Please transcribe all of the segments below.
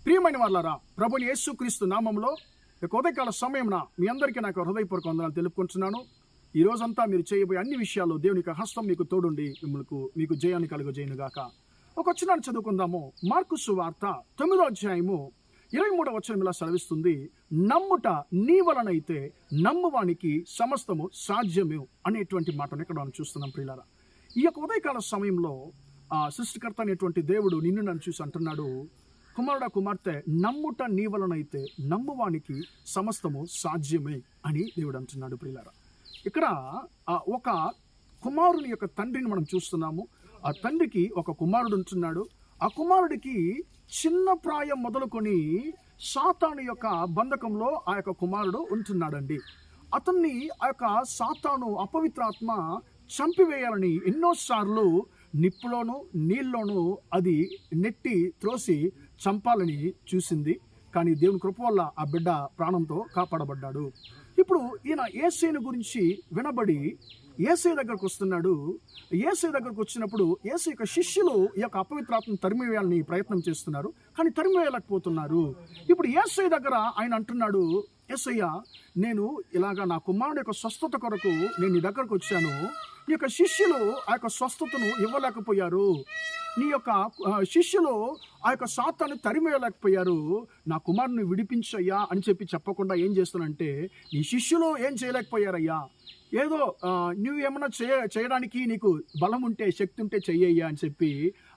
ప్రియమైన వాళ్ళారా, ప్రభుని యేసుక్రీస్తు నామంలో ఉదయకాల సమయమున మీ అందరికీ నాకు హృదయపూర్వక వందనాలు తెలుపుకుంటున్నాను. ఈ రోజంతా మీరు చేయబోయే అన్ని విషయాల్లో దేవుని యొక్క హస్తం మీకు తోడుండి మీకు జయాన్ని కలుగజేయునుగాక. ఒక వచనాన్ని చదువుకుందాము. మార్కు సువార్త 9వ అధ్యాయము 23వ వచనం ఇలా సెలవిస్తుంది, నమ్ముట నీ వలనైతే నమ్మువానికి సమస్తము సాధ్యము అనేటువంటి మాటను ఇక్కడ మనం చూస్తున్నాం. ప్రియులారా, ఈ యొక్క ఉదయకాల సమయంలో సృష్టికర్త అనేటువంటి దేవుడు నిన్ను నన్ను చూసి అంటున్నాడు, కుమారుడా కుమార్తె, నమ్ముట నీ వలనైతే నమ్మువానికి సమస్తము సాధ్యమే అని దేవుడు అంటున్నాడు. ప్రియులారా, ఇక్కడ ఒక కుమారుని యొక్క తండ్రిని మనం చూస్తున్నాము. ఆ తండ్రికి ఒక కుమారుడు ఉంటున్నాడు. ఆ కుమారుడికి చిన్న ప్రాయం మొదలుకొని సాతాను యొక్క బంధకంలో ఆ యొక్క కుమారుడు ఉంటున్నాడండి. అతన్ని ఆ యొక్క సాతాను అపవిత్రాత్మ చంపివేయాలని ఎన్నోసార్లు నిప్పులోను నీళ్ళలోనూ అది నెట్టి త్రోసి చంపాలని చూసింది. కానీ దేవుని కృప వల్ల ఆ బిడ్డ ప్రాణంతో కాపాడబడ్డాడు. ఇప్పుడు ఈయన యేసయ్యను గురించి వినబడి యేసయ్య దగ్గరకు వస్తున్నాడు. యేసయ్య దగ్గరకు వచ్చినప్పుడు యేసయ్య యొక్క శిష్యులు ఈ యొక్క అపవిత్రాత్మను తరిమివేయాలని ప్రయత్నం చేస్తున్నారు, కానీ తరిమివేయలేకపోతున్నారు. ఇప్పుడు యేసయ్య దగ్గర ఆయన అంటున్నాడు, యేసయ్య, నేను ఇలాగా నా కుమారుడు యొక్క స్వస్థత కొరకు నేను నీ దగ్గరకు వచ్చాను. నీ యొక్క శిష్యులు ఆ యొక్క స్వస్థతను ఇవ్వలేకపోయారు. నీ యొక్క శిష్యులు ఆ యొక్క సాతాను తరిమేయలేకపోయారు. నా కుమారుని విడిపించయ్యా అని చెప్పకుండా ఏం చేస్తానంటే, నీ శిష్యులు ఏం చేయలేకపోయారయ్యా, ఏదో నువ్వేమన్నా చేయడానికి నీకు బలం ఉంటే శక్తి ఉంటే చెయ్యయ్యా అని చెప్పి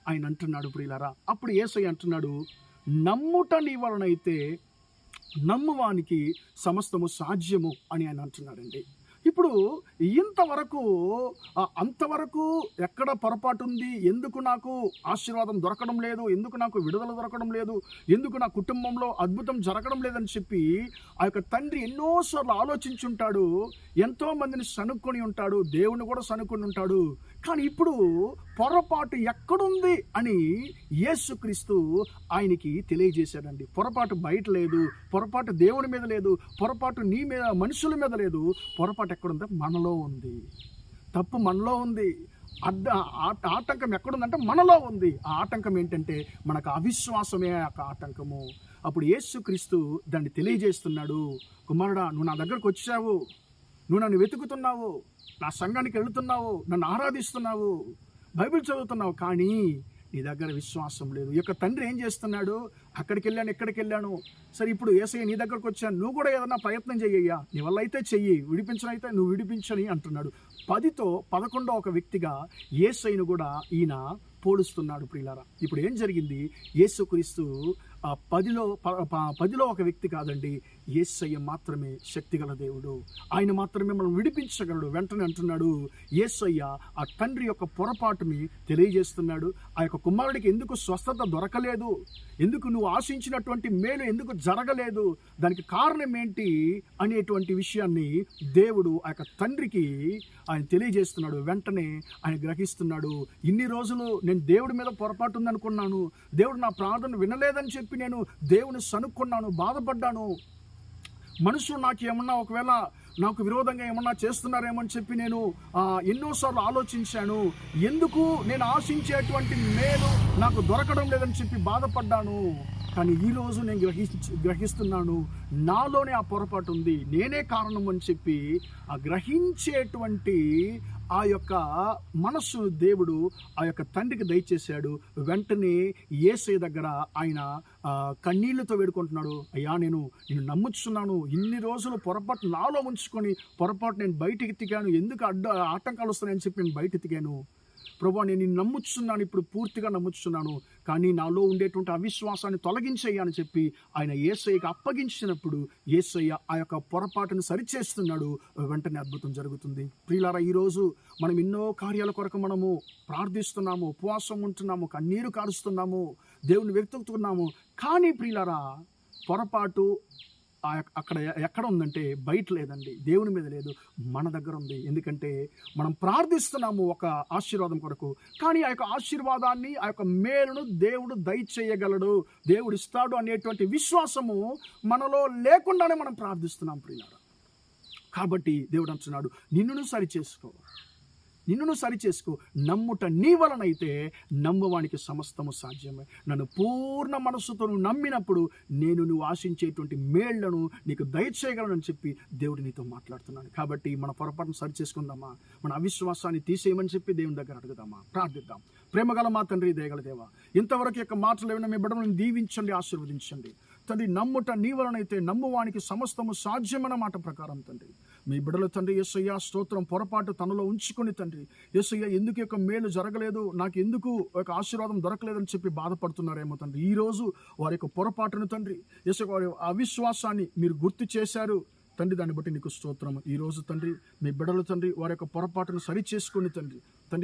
ఆయన అంటున్నాడు. ప్రియులారా, అప్పుడు యేసయ్య అంటున్నాడు, నమ్ముట నీ వలనైతే నమ్మువానికి సమస్తము సాధ్యము అని ఆయన అంటున్నాడండి. ఇప్పుడు అంతవరకు ఎక్కడ పొరపాటు ఉంది, ఎందుకు నాకు ఆశీర్వాదం దొరకడం లేదు, ఎందుకు నాకు విడుదల దొరకడం లేదు, ఎందుకు నా కుటుంబంలో అద్భుతం జరగడం లేదని చెప్పి ఆ యొక్క తండ్రి ఎన్నోసార్లు ఆలోచించుంటాడు. ఎంతో మందిని సనుక్కొని ఉంటాడు, దేవుని కూడా సనుక్కొని ఉంటాడు. కానీ ఇప్పుడు పొరపాటు ఎక్కడుంది అని యేసుక్రీస్తు ఆయనకి తెలియజేశాడండి. పొరపాటు బయట లేదు, పొరపాటు దేవుని మీద లేదు, పొరపాటు నీ మీద మనుషుల మీద లేదు. పొరపాటు ఎక్కడుందో మనలో ఉంది. తప్పు మనలో ఉంది. ఆటంకం ఎక్కడుందంటే మనలో ఉంది. ఆ ఆటంకం ఏంటంటే మనకు అవిశ్వాసమే ఆ ఆటంకము. అప్పుడు యేసుక్రీస్తు దాన్ని తెలియజేస్తున్నాడు. కుమారుడా, నువ్వు నా దగ్గరకు వచ్చావు, నువ్వు నన్ను వెతుకుతున్నావు, నా సంఘానికి వెళుతున్నావు, నన్ను ఆరాధిస్తున్నావు, బైబిల్ చదువుతున్నావు, కానీ నీ దగ్గర విశ్వాసం లేదు. ఈ యొక్క తండ్రి ఏం చేస్తున్నాడు, అక్కడికి వెళ్ళాను, ఇక్కడికి వెళ్ళాను, సరే ఇప్పుడు యేసయ్య నీ దగ్గరకు వచ్చాను, నువ్వు కూడా ఏదన్నా ప్రయత్నం చెయ్యయ్యా, నీ వల్ల అయితే చెయ్యి, విడిపించనైతే నువ్వు విడిపించని అంటున్నాడు. 10తో 11 ఒక వ్యక్తిగా యేసయ్యను కూడా ఈయన పోలుస్తున్నాడు. ప్రియులారా, ఇప్పుడు ఏం జరిగింది, యేసుక్రీస్తు 10లో ఒక వ్యక్తి కాదండి, యేసయ్య మాత్రమే శక్తిగల దేవుడు. ఆయన మాత్రమే మనం విడిపించగలడు. వెంటనే అంటున్నాడు, యేసయ్య ఆ తండ్రి యొక్క పొరపాటుని తెలియజేస్తున్నాడు. ఆ యొక్క కుమారుడికి ఎందుకు స్వస్థత దొరకలేదు, ఎందుకు నువ్వు ఆశించినటువంటి మేలు ఎందుకు జరగలేదు, దానికి కారణం ఏంటి అనేటువంటి విషయాన్ని దేవుడు ఆ యొక్క తండ్రికి ఆయన తెలియజేస్తున్నాడు. వెంటనే ఆయన గ్రహిస్తున్నాడు, ఇన్ని రోజులు నేను దేవుడి మీద పొరపాటు ఉందనుకున్నాను, దేవుడు నా ప్రార్థన వినలేదని చెప్పి నేను దేవుని సనుక్కున్నాను, బాధపడ్డాను, మనుషులు నాకు ఏమన్నా ఒకవేళ నాకు విరోధంగా ఏమన్నా చేస్తున్నారేమో అని చెప్పి నేను ఎన్నోసార్లు ఆలోచించాను, ఎందుకు నేను ఆశించేటువంటి మేలు నాకు దొరకడం లేదని చెప్పి బాధపడ్డాను. కానీ ఈరోజు నేను గ్రహిస్తున్నాను, నాలోనే ఆ పొరపాటు ఉంది, నేనే కారణం అని చెప్పి ఆ గ్రహించేటువంటి ఆ యొక్క మనస్సు దేవుడు ఆ యొక్క తండ్రికి దయచేశాడు. వెంటనే యేసయ్య దగ్గర ఆయన కన్నీళ్లతో వేడుకుంటున్నాడు, అయ్యా, నేను నమ్ముచున్నాను, ఇన్ని రోజులు పొరపాటు నాలో ఉంచుకొని పొరపాటు నేను బయటికి ఎత్తికాను, ఎందుకు ఆటంకాలు వస్తున్నాయని చెప్పి నేను బయట ఎత్తికాను. ప్రభువా, నేను నిన్ను నమ్ముచున్నాను, ఇప్పుడు పూర్తిగా నమ్ముచున్నాను, కానీ నాలో ఉండేటువంటి అవిశ్వాసాన్ని తొలగించేయని చెప్పి ఆయన యేసయ్యకి అప్పగించినప్పుడు యేసయ్య ఆ యొక్క పొరపాటును సరిచేస్తున్నాడు. వెంటనే అద్భుతం జరుగుతుంది. ప్రియులారా, ఈరోజు మనం ఎన్నో కార్యాల కొరకు మనము ప్రార్థిస్తున్నాము, ఉపవాసం ఉంటున్నాము, కన్నీరు కారుస్తున్నాము, దేవుని వెతుకుతున్నాము. కానీ ప్రియులారా, పొరపాటు అక్కడ ఎక్కడ ఉందంటే బయట లేదండి, దేవుని మీద లేదు, మన దగ్గర ఉంది. ఎందుకంటే మనం ప్రార్థిస్తున్నాము ఒక ఆశీర్వాదం కొరకు, కానీ ఆ యొక్క ఆశీర్వాదాన్ని, ఆ యొక్క మేలును దేవుడు దయచేయగలడు, దేవుడు ఇస్తాడు అనేటువంటి విశ్వాసము మనలో లేకుండానే మనం ప్రార్థిస్తున్నాం. ప్రియులారా, కాబట్టి దేవుడు అంటున్నాడు, నిన్ను సరి చేసుకో, నిన్ను సరిచేసుకో. నమ్ముట నీ వలనైతే నమ్మువానికి సమస్తము సాధ్యమే. నన్ను పూర్ణ మనస్సుతో నువ్వు నమ్మినప్పుడు నేను నువ్వు ఆశించేటువంటి మేళ్లను నీకు దయచేయగలనని చెప్పి దేవుడు నీతో మాట్లాడుతున్నాను. కాబట్టి మన పొరపాటును సరిచేసుకుందామా, మన అవిశ్వాసాన్ని తీసేయమని చెప్పి దేవుని దగ్గర అడుగుదామా, ప్రార్థిద్దాం. ప్రేమగల మా తండ్రి, దయగల దేవా, ఇంతవరకు యొక్క మాటలు ఏమైనా మీ బిడ్డలను దీవించండి, ఆశీర్వదించండి తండ్రి. నమ్ముట నీ వలనైతే నమ్మువానికి సమస్తము సాధ్యమైన మాట ప్రకారం తండ్రి, మీ బిడ్డలు తండ్రి యేసయ్య స్తోత్రం పొరపాటు తనలో ఉంచుకొని తండ్రి యేసయ్య ఎందుకు యొక్క మేలు జరగలేదు, నాకు ఎందుకు ఒక ఆశీర్వాదం దొరకలేదని చెప్పి బాధపడుతున్నారేమో తండ్రి. ఈరోజు వారి యొక్క పొరపాటును తండ్రి యేసయ్య వారి అవిశ్వాసాన్ని మీరు గుర్తు చేశారు తండ్రి. దాన్ని బట్టి నీకు స్తోత్రం. ఈరోజు తండ్రి మీ బిడ్డలు తండ్రి వారి యొక్క పొరపాటును సరిచేసుకొని తండ్రి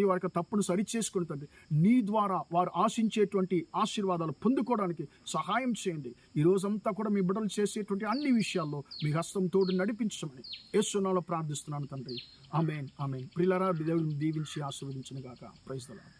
వారి యొక్క తప్పును సరిచేసుకొని తండ్రి నీ ద్వారా వారు ఆశించేటువంటి ఆశీర్వాదాలు పొందుకోవడానికి సహాయం చేయండి. ఈ రోజంతా కూడా మీ బిడ్డలు చేసేటువంటి అన్ని విషయాల్లో మీ హస్తం తోడు నడిపించమని యేసు నామములో ప్రార్థిస్తున్నాను తండ్రి. ఆమేన్, ఆమేన్. ప్రియులారా, దేవుని దీవించి ఆశీర్వదించును గాక. Praise the lord.